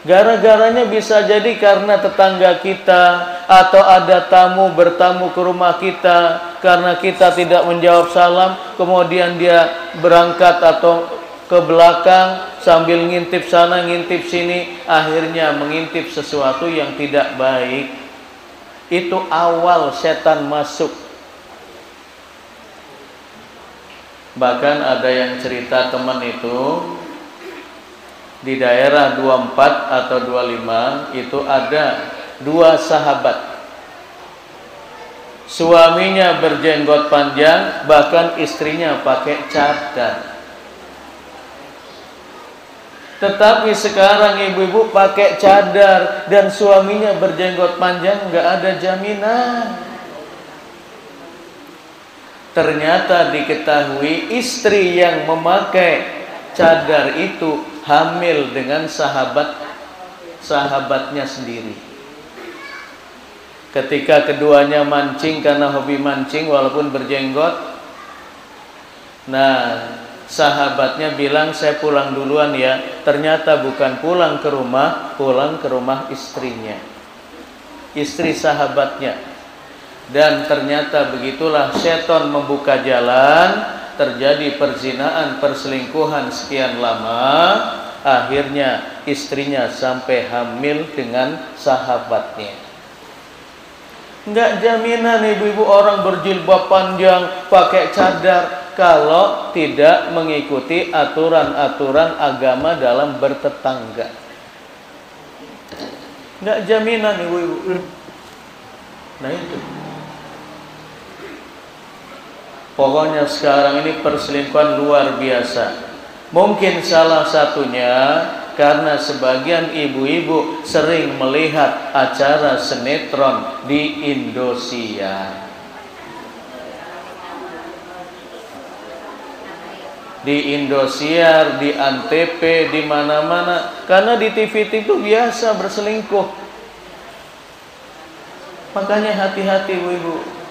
Gara-garanya bisa jadi karena tetangga kita atau ada tamu bertamu ke rumah kita, karena kita tidak menjawab salam, kemudian dia berangkat atau ke belakang sambil ngintip sana ngintip sini, akhirnya mengintip sesuatu yang tidak baik. Itu awal setan masuk. Bahkan ada yang cerita teman itu di daerah 24 atau 25 itu ada 2 sahabat. Suaminya berjenggot panjang, bahkan istrinya pakai cadar. Tetapi sekarang ibu-ibu pakai cadar dan suaminya berjenggot panjang, nggak ada jaminan. Ternyata diketahui istri yang memakai cadar itu hamil dengan sahabatnya sendiri. Ketika keduanya mancing karena hobi mancing walaupun berjenggot, nah sahabatnya bilang saya pulang duluan ya. Ternyata bukan pulang ke rumah istrinya, istri sahabatnya. Dan ternyata begitulah setan membuka jalan, terjadi perzinaan, perselingkuhan sekian lama. Akhirnya istrinya sampai hamil dengan sahabatnya. Enggak jaminan ibu-ibu orang berjilbab panjang, pakai cadar, kalau tidak mengikuti aturan-aturan agama dalam bertetangga. Enggak jaminan ibu-ibu. Nah itu. Pokoknya sekarang ini perselingkuhan luar biasa. Mungkin salah satunya karena sebagian ibu-ibu sering melihat acara sinetron di Indosiar. Di Indosiar, di Antv, di mana-mana. Karena di TV itu biasa berselingkuh. Makanya hati-hati ibu-ibu.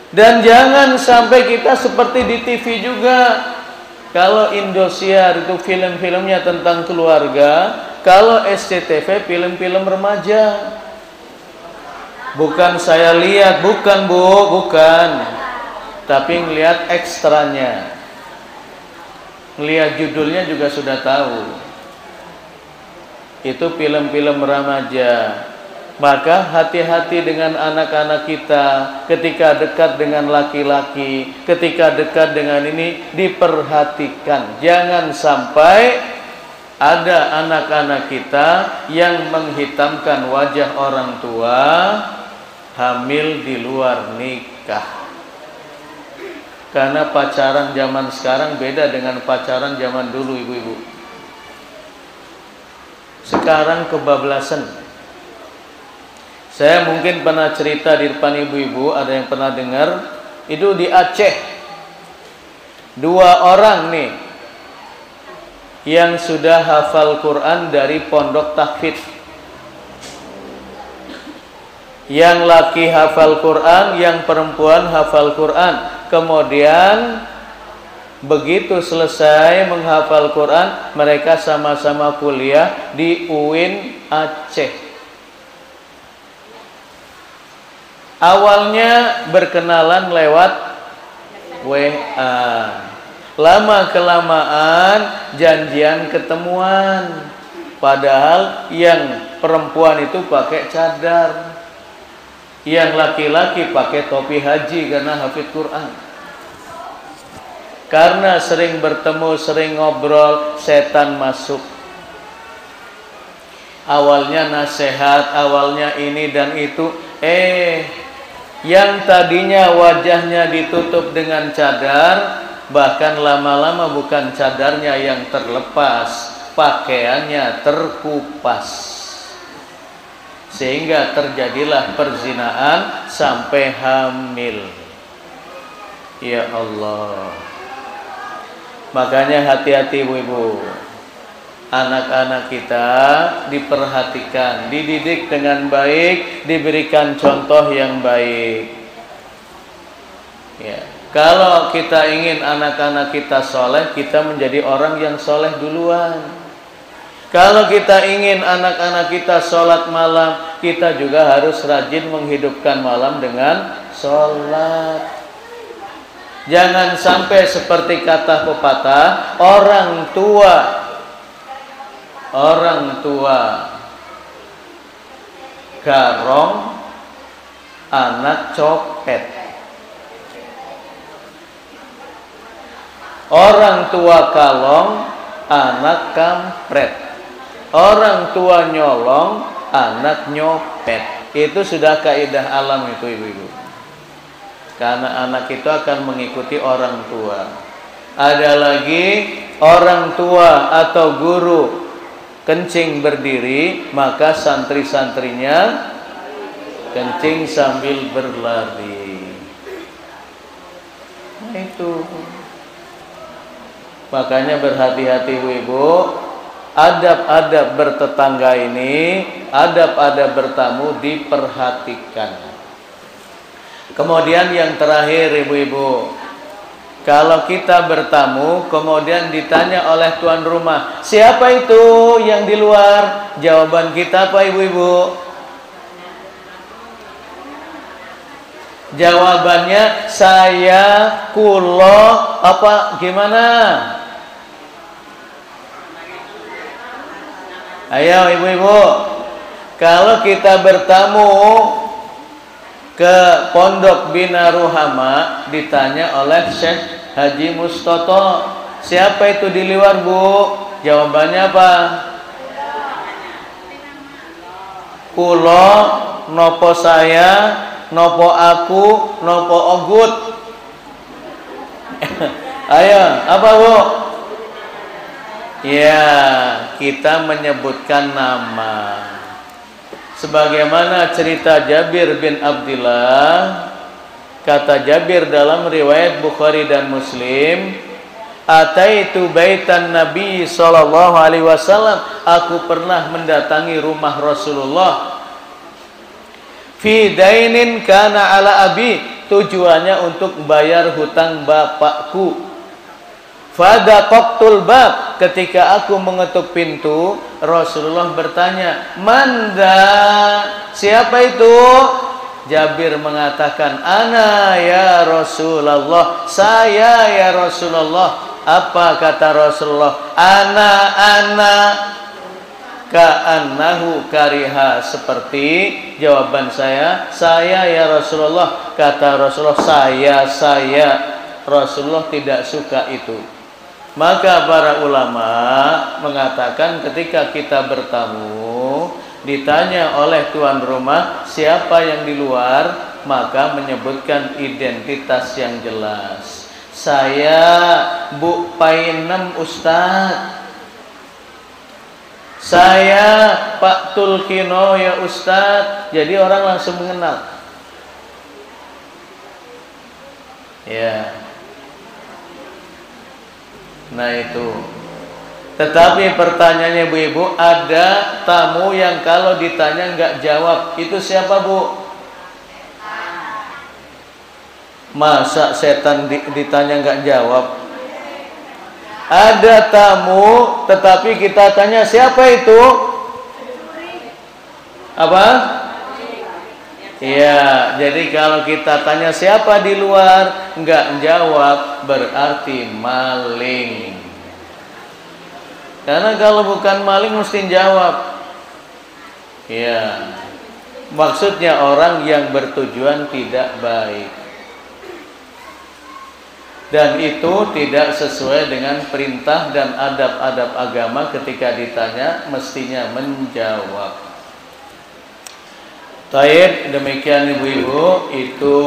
Dan jangan sampai kita seperti di TV juga. Kalau Indosiar itu film-filmnya tentang keluarga, kalau SCTV film-film remaja. Bukan saya lihat, bukan Bu, bukan. Tapi ngelihat ekstranya. Ngelihat judulnya juga sudah tahu. Itu film-film remaja. Maka hati-hati dengan anak-anak kita ketika dekat dengan laki-laki, ketika dekat dengan ini diperhatikan. Jangan sampai ada anak-anak kita yang menghitamkan wajah orang tua hamil di luar nikah. Karena pacaran zaman sekarang beda dengan pacaran zaman dulu ibu-ibu. Sekarang kebablasan. Saya mungkin pernah cerita di depan ibu-ibu, ada yang pernah dengar, itu di Aceh. 2 orang nih yang sudah hafal Quran dari pondok tahfidz. Yang laki hafal Quran, yang perempuan hafal Quran. Kemudian begitu selesai menghafal Quran, mereka sama-sama kuliah di UIN Aceh. Awalnya berkenalan lewat WA. Lama-kelamaan janjian ketemuan. Padahal yang perempuan itu pakai cadar, yang laki-laki pakai topi haji karena hafid Quran. Karena sering bertemu, sering ngobrol, setan masuk. Awalnya nasihat, awalnya ini dan itu. Yang tadinya wajahnya ditutup dengan cadar, bahkan lama-lama bukan cadarnya yang terlepas, pakaiannya terkupas. Sehingga terjadilah perzinaan sampai hamil. Ya Allah. Makanya hati-hati ibu-ibu. Anak-anak kita diperhatikan, dididik dengan baik, diberikan contoh yang baik. Ya. Kalau kita ingin anak-anak kita soleh, kita menjadi orang yang soleh duluan. Kalau kita ingin anak-anak kita sholat malam, kita juga harus rajin menghidupkan malam dengan sholat. Jangan sampai seperti kata pepatah, orang tua garong, anak copet. Orang tua kalong, anak kampret. Orang tua nyolong, anak nyopet. Itu sudah kaidah alam itu ibu-ibu. Karena anak itu akan mengikuti orang tua. Ada lagi orang tua atau guru kencing berdiri, maka santri-santrinya kencing sambil berlari. Nah itu. Makanya berhati-hati ibu-ibu, adab-adab bertetangga ini, adab-adab bertamu diperhatikan. Kemudian yang terakhir ibu-ibu, kalau kita bertamu kemudian ditanya oleh tuan rumah, siapa itu yang di luar? Jawaban kita apa ibu-ibu? Jawabannya saya, kulo, apa gimana? Ayo ibu-ibu, kalau kita bertamu ke Pondok Bina Ruhama ditanya oleh Syekh Haji Mustoto, siapa itu di luar bu? Jawabannya apa? Kulo, nopo saya, nopo aku, nopo ogut. Ayo, apa bu? Ya, kita menyebutkan nama. Sebagaimana cerita Jabir bin Abdullah, kata Jabir dalam riwayat Bukhari dan Muslim, ataitu baitan Nabi sallallahu alaihi wasallam, aku pernah mendatangi rumah Rasulullah. Fi dainin kana ala abi, tujuannya untuk bayar hutang bapakku. Fadaqaqtul bab, ketika aku mengetuk pintu, Rasulullah bertanya, "Manda?" Siapa itu? Jabir mengatakan, "Ana ya Rasulullah." Saya ya Rasulullah. Apa kata Rasulullah? Ana. Ka'annahu kariha, seperti jawaban saya ya Rasulullah. Kata Rasulullah, saya. Rasulullah tidak suka itu. Maka para ulama mengatakan ketika kita bertamu ditanya oleh tuan rumah siapa yang di luar, maka menyebutkan identitas yang jelas. Saya Bu Painem Ustadz. Saya Pak Tulkino ya Ustadz. Jadi orang langsung mengenal. Ya. Nah itu. Tetapi pertanyaannya ibu-ibu, ada tamu yang kalau ditanya nggak jawab, itu siapa bu? Masa setan ditanya nggak jawab? Ada tamu, tetapi kita tanya siapa itu? Apa? Ya, jadi kalau kita tanya siapa di luar, nggak jawab, berarti maling. Karena kalau bukan maling mesti jawab. Ya, maksudnya orang yang bertujuan tidak baik. Dan itu tidak sesuai dengan perintah dan adab-adab agama. Ketika ditanya mestinya menjawab. Taib, demikian ibu-ibu, itu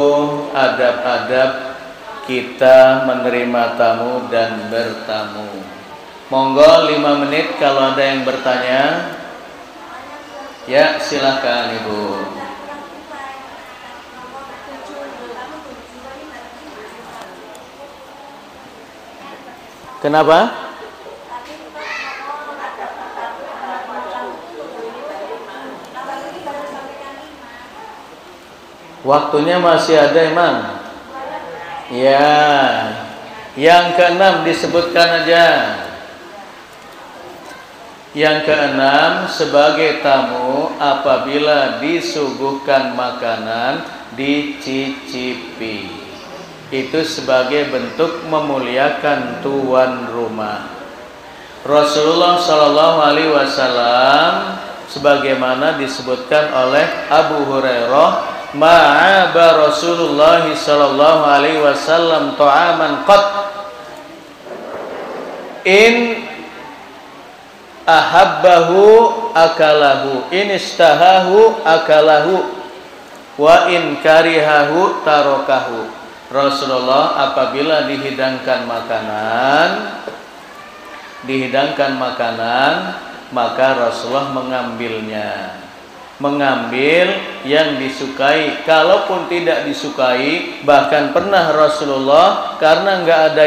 adab-adab kita menerima tamu dan bertamu. Monggo 5 menit kalau ada yang bertanya. Ya, silakan ibu. Kenapa? Waktunya masih ada emang? Ya, yang ke-6 disebutkan aja. Yang ke-6, sebagai tamu apabila disuguhkan makanan dicicipi. Itu sebagai bentuk memuliakan tuan rumah. Rasulullah Shallallahu Alaihi Wasallam sebagaimana disebutkan oleh Abu Hurairah, ma'aba Rasulullah sallallahu alaihi wasallam ta'aman qat. In ahabbahu akalahu, in istahahu akalahu, wa in karihahu tarokahu. Rasulullah apabila dihidangkan makanan, maka Rasulullah mengambil yang disukai. Kalaupun tidak disukai, bahkan pernah Rasulullah karena nggak ada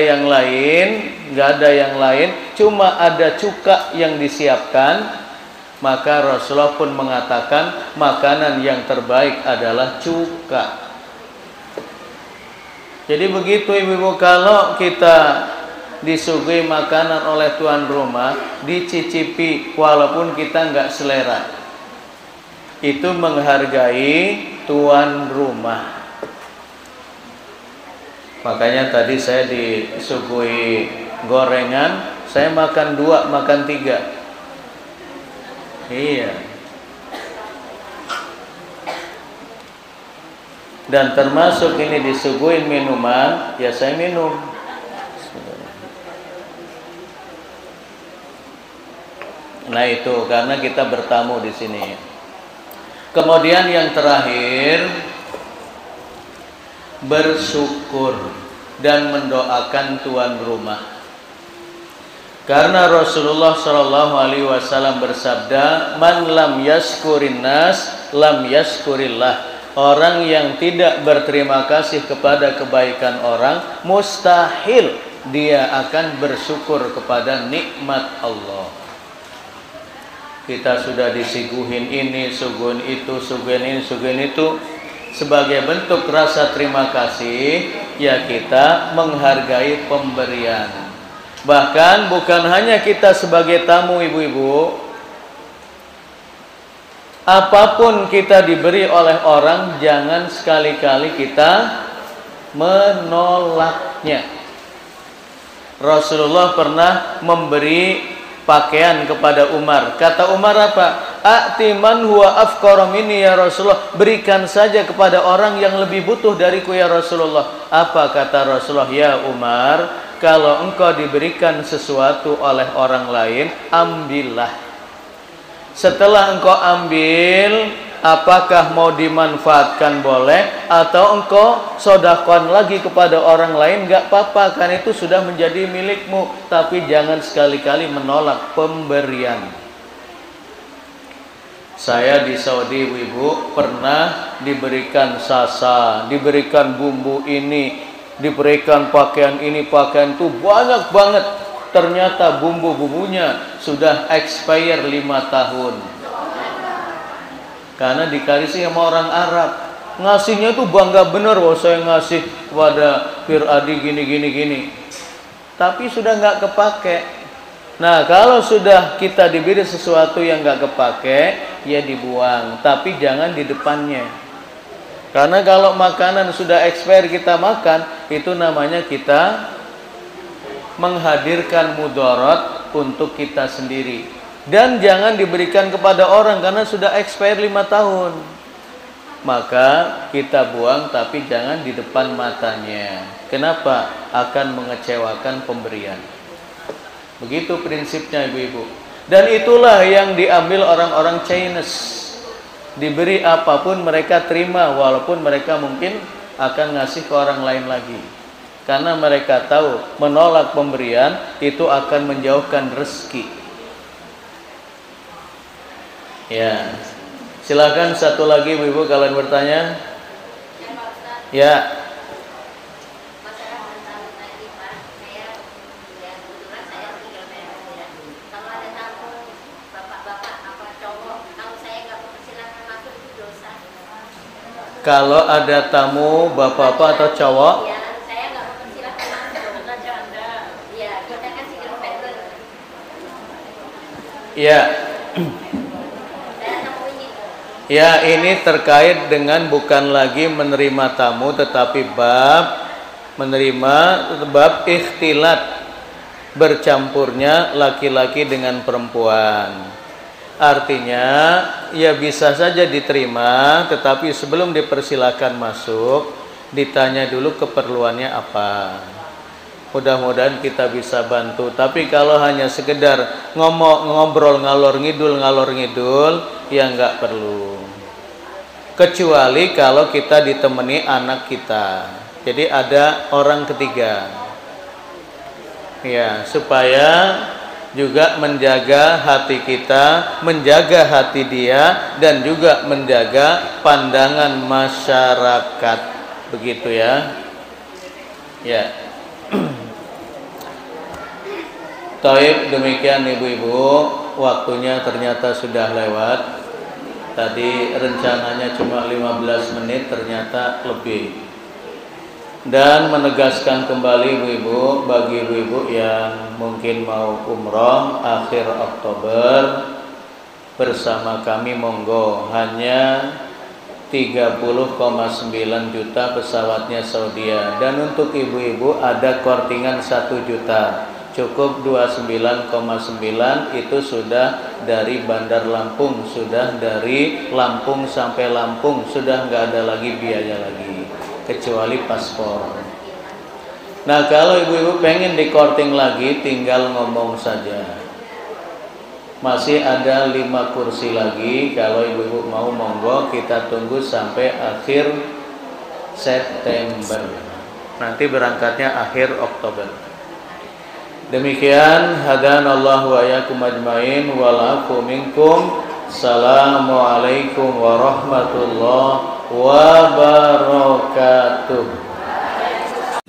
yang lain, cuma ada cuka yang disiapkan, maka Rasulullah pun mengatakan makanan yang terbaik adalah cuka. Jadi begitu ibu-ibu, kalau kita disuguhi makanan oleh tuan rumah, dicicipi walaupun kita nggak selera, itu menghargai tuan rumah. Makanya tadi saya disuguhi gorengan, saya makan 2, makan 3. Iya. Dan termasuk ini disuguhin minuman, ya saya minum. Nah itu karena kita bertamu di sini. Kemudian yang terakhir, bersyukur dan mendoakan tuan rumah. Karena Rasulullah Shallallahu Alaihi Wasallam bersabda, "Man lam yaskurin nas, lam yaskurillah." Orang yang tidak berterima kasih kepada kebaikan orang, mustahil dia akan bersyukur kepada nikmat Allah. Kita sudah disuguhin ini, suguhin itu, suguhin ini, suguhin itu. Sebagai bentuk rasa terima kasih, ya kita menghargai pemberian. Bahkan bukan hanya kita sebagai tamu ibu-ibu, apapun kita diberi oleh orang, jangan sekali-kali kita menolaknya. Rasulullah pernah memberi pakaian kepada Umar. Kata Umar apa? A'ti man huwa afqara minni ya Rasulullah. Berikan saja kepada orang yang lebih butuh dariku ya Rasulullah. Apa kata Rasulullah? Ya Umar, kalau engkau diberikan sesuatu oleh orang lain, ambillah. Setelah engkau ambil, apakah mau dimanfaatkan boleh, atau engkau sedekahkan lagi kepada orang lain, gak apa-apa, kan itu sudah menjadi milikmu. Tapi jangan sekali-kali menolak pemberian. Saya di Saudi ibu pernah diberikan sasa, diberikan bumbu ini, diberikan pakaian ini, pakaian itu, banyak banget. Ternyata bumbu-bumbunya sudah expire 5 tahun. Karena dikasih sama orang Arab. Ngasihnya tuh bangga bener, wah saya ngasih kepada Firadi gini. Tapi sudah nggak kepake. Nah kalau sudah kita diberi sesuatu yang nggak kepake, ya dibuang. Tapi jangan di depannya. Karena kalau makanan sudah expire kita makan, itu namanya kita menghadirkan mudarat untuk kita sendiri. Dan jangan diberikan kepada orang karena sudah expire 5 tahun. Maka kita buang, tapi jangan di depan matanya. Kenapa? Akan mengecewakan pemberian. Begitu prinsipnya ibu-ibu. Dan itulah yang diambil orang-orang Chinese. Diberi apapun mereka terima, walaupun mereka mungkin akan ngasih ke orang lain lagi. Karena mereka tahu menolak pemberian itu akan menjauhkan rezeki. Ya, silakan satu lagi ibu-ibu kalian bertanya. Ya. Kalau ada tamu bapak-bapak atau cowok, ya. Ya, ini terkait dengan bukan lagi menerima tamu, tetapi bab ikhtilat, bercampurnya laki-laki dengan perempuan. Artinya ya bisa saja diterima, tetapi sebelum dipersilakan masuk, ditanya dulu keperluannya apa. mudah-mudahan kita bisa bantu. Tapi kalau hanya sekedar ngobrol ngalor ngidul ya nggak perlu. Kecuali kalau kita ditemani anak kita. Jadi ada orang ketiga. Ya, supaya juga menjaga hati kita, menjaga hati dia, dan juga menjaga pandangan masyarakat. Begitu ya. Ya. Taib, demikian ibu-ibu, waktunya ternyata sudah lewat. Tadi rencananya cuma 15 menit, ternyata lebih. Dan menegaskan kembali ibu-ibu, bagi ibu-ibu yang mungkin mau umroh akhir Oktober bersama kami, monggo. Hanya 30,9 juta pesawatnya Saudia. Dan untuk ibu-ibu ada kortingan 1 juta. Cukup 29,9, itu sudah dari Bandar Lampung, sudah dari Lampung sampai Lampung, sudah nggak ada lagi biaya lagi, kecuali paspor. Nah, kalau ibu-ibu pengen di korting lagi, tinggal ngomong saja. Masih ada 5 kursi lagi. Kalau ibu-ibu mau, monggo, kita tunggu sampai akhir September. Nanti berangkatnya akhir Oktober. Demikian, hadanallahu wa iyyakum ajmain, wal 'afwu minkum. Assalamualaikum warahmatullahi wabarakatuh.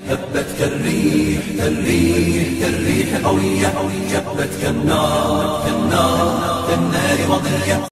هبت كالريح قوية، جبت كالنار